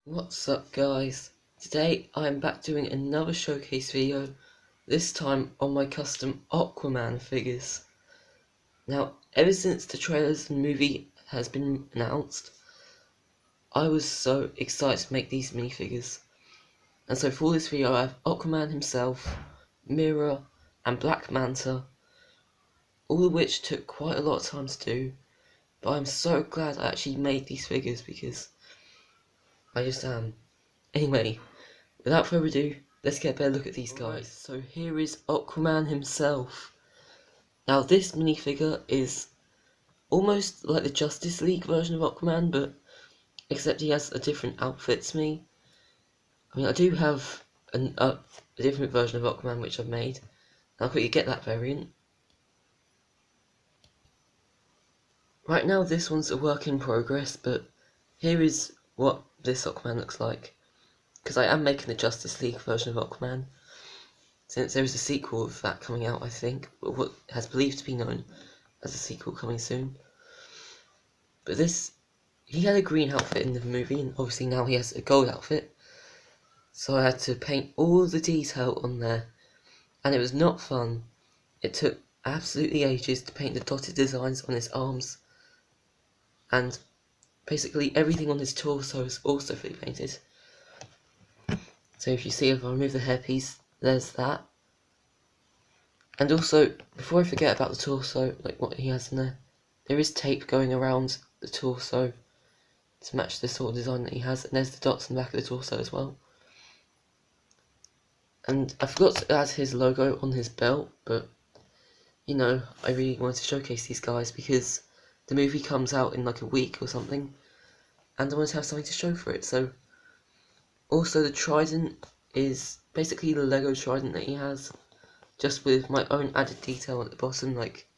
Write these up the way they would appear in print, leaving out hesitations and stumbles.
What's up guys? Today I'm back doing another showcase video, this time on my custom Aquaman figures. Now, ever since the trailers and movie has been announced, I was so excited to make these minifigures. And so for this video I have Aquaman himself, Mera and Black Manta, all of which took quite a lot of time to do, but I'm so glad I actually made these figures because I just am. Anyway, without further ado, let's get a better look at these guys. So here is Aquaman himself. Now this minifigure is almost like the Justice League version of Aquaman, but except he has a different outfit to me. I mean, I do have a different version of Aquaman which I've made. I'll quickly get that variant. Right now this one's a work in progress, but here is what this Aquaman looks like. Because I am making the Justice League version of Aquaman, since there is a sequel of that coming out, I think, what has believed to be known as a sequel coming soon. But this, he had a green outfit in the movie, and obviously now he has a gold outfit, so I had to paint all the detail on there, and it was not fun. It took absolutely ages to paint the dotted designs on his arms, and basically everything on his torso is also fully painted. So if you see, if I remove the hairpiece, there's that. And also, before I forget about the torso, like what he has in there is tape going around the torso to match the sort of design that he has, and there's the dots in the back of the torso as well. And I forgot to add his logo on his belt, but you know, I really wanted to showcase these guys because the movie comes out in like a week or something, and I wanted to have something to show for it. So also the trident is basically the Lego trident that he has, just with my own added detail at the bottom, like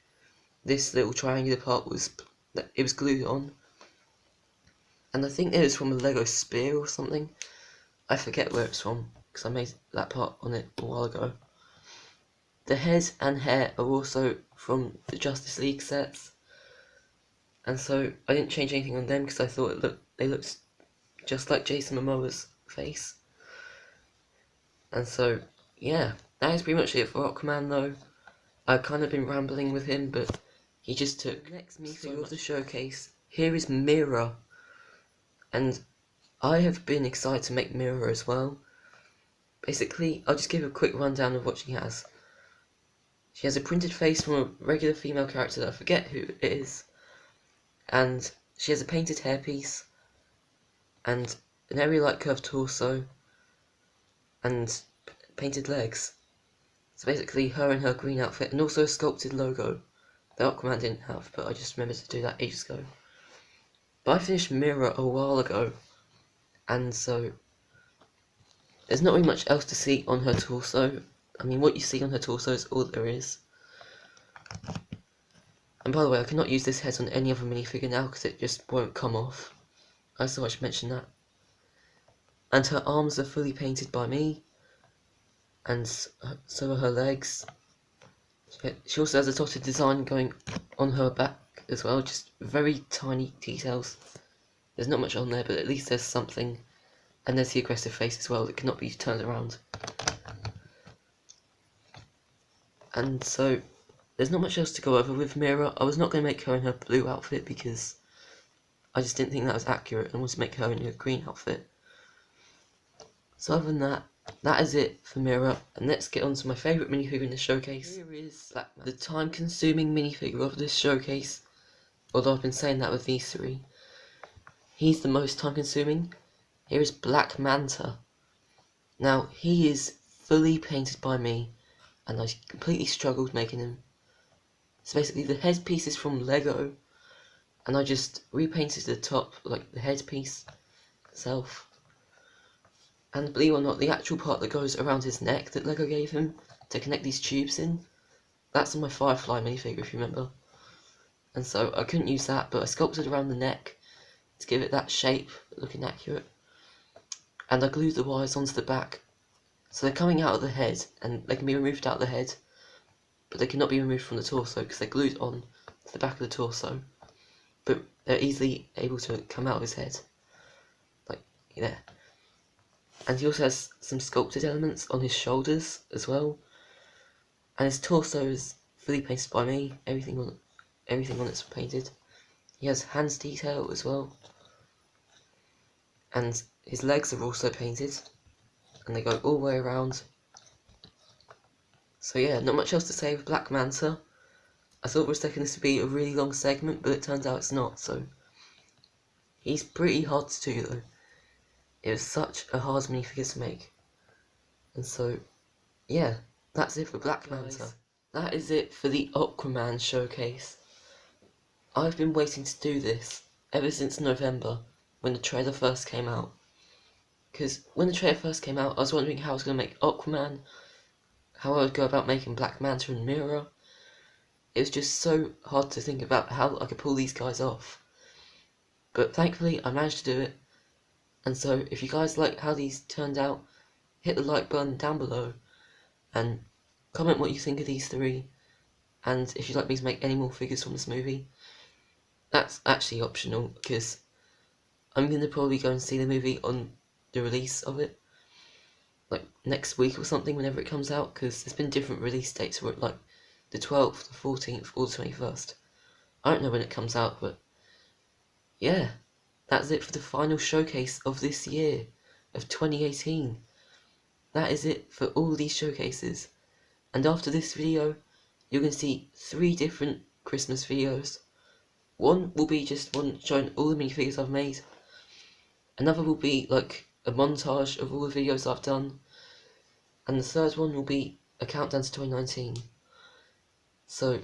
this little triangular part was glued on, and I think it was from a Lego spear or something. I forget where it's from because I made that part on it a while ago. The head and hair are also from the Justice League sets, and so I didn't change anything on them because I thought they looked just like Jason Momoa's face. And so yeah, that is pretty much it for Aquaman though. I've kind of been rambling with him, but he just took the next minifigure of the showcase. Here is Mera, and I have been excited to make Mera as well. Basically, I'll just give a quick rundown of what she has. She has a printed face from a regular female character that I forget who it is, and she has a painted hairpiece, and an area-like curved torso, and painted legs. So basically her in her green outfit, and also a sculpted logo that Aquaman didn't have, but I just remembered to do that ages ago. But I finished Mera a while ago, and so there's not really much else to see on her torso. I mean, what you see on her torso is all there is. And by the way, I cannot use this head on any other minifigure now because it just won't come off. I thought I should mention that. And her arms are fully painted by me, and so are her legs. She also has a dotted design going on her back as well, just very tiny details. There's not much on there, but at least there's something. And there's the aggressive face as well that cannot be turned around. And so there's not much else to go over with Mera. I was not going to make her in her blue outfit because I just didn't think that was accurate and wanted to make her in her green outfit. So other than that, that is it for Mera, and let's get on to my favourite minifigure in the showcase. Here is the time-consuming minifigure of this showcase, although I've been saying that with these three. He's the most time-consuming. Here is Black Manta. Now, he is fully painted by me, and I completely struggled making him. So basically, the headpiece is from Lego, and I just repainted the top, like the headpiece itself. And believe it or not, the actual part that goes around his neck that Lego gave him to connect these tubes in, that's on my Firefly minifigure, if you remember. And so I couldn't use that, but I sculpted around the neck to give it that shape, looking accurate. And I glued the wires onto the back, so they're coming out of the head, and they can be removed out of the head, but they cannot be removed from the torso because they're glued on to the back of the torso. But they're easily able to come out of his head, like there. And he also has some sculpted elements on his shoulders as well. And his torso is fully painted by me. Everything on it's painted. He has hands detail as well. And his legs are also painted. And they go all the way around. So yeah, not much else to say with Black Manta. I thought for a second this would be a really long segment, but it turns out it's not, so... He's pretty hard to do though. It was such a hard minifigure to make. And so, yeah, that's it for Black Manta. That is it for the Aquaman showcase. I've been waiting to do this ever since November, when the trailer first came out. Because when the trailer first came out, I was wondering how I was going to make Aquaman, how I would go about making Black Manta and Mira. It was just so hard to think about how I could pull these guys off. But thankfully, I managed to do it. And so, if you guys like how these turned out, hit the like button down below, and comment what you think of these three, and if you'd like me to make any more figures from this movie. That's actually optional, because I'm going to probably go and see the movie on the release of it, like next week or something, whenever it comes out, because there's been different release dates for it, like the 12th, the 14th, or the 21st. I don't know when it comes out, but yeah, that's it for the final showcase of this year, of 2018. That is it for all these showcases. And after this video, you're going to see 3 different Christmas videos. One will be just one showing all the minifigures I've made. Another will be like a montage of all the videos I've done. And the third one will be a countdown to 2019. So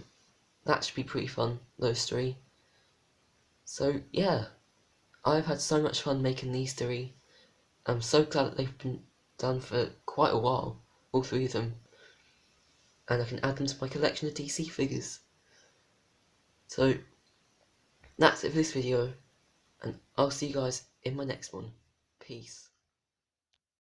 that should be pretty fun, those 3. So yeah, I've had so much fun making these 3. I'm so glad that they've been done for quite a while, all 3 of them. And I can add them to my collection of DC figures. So that's it for this video, and I'll see you guys in my next one. Peace.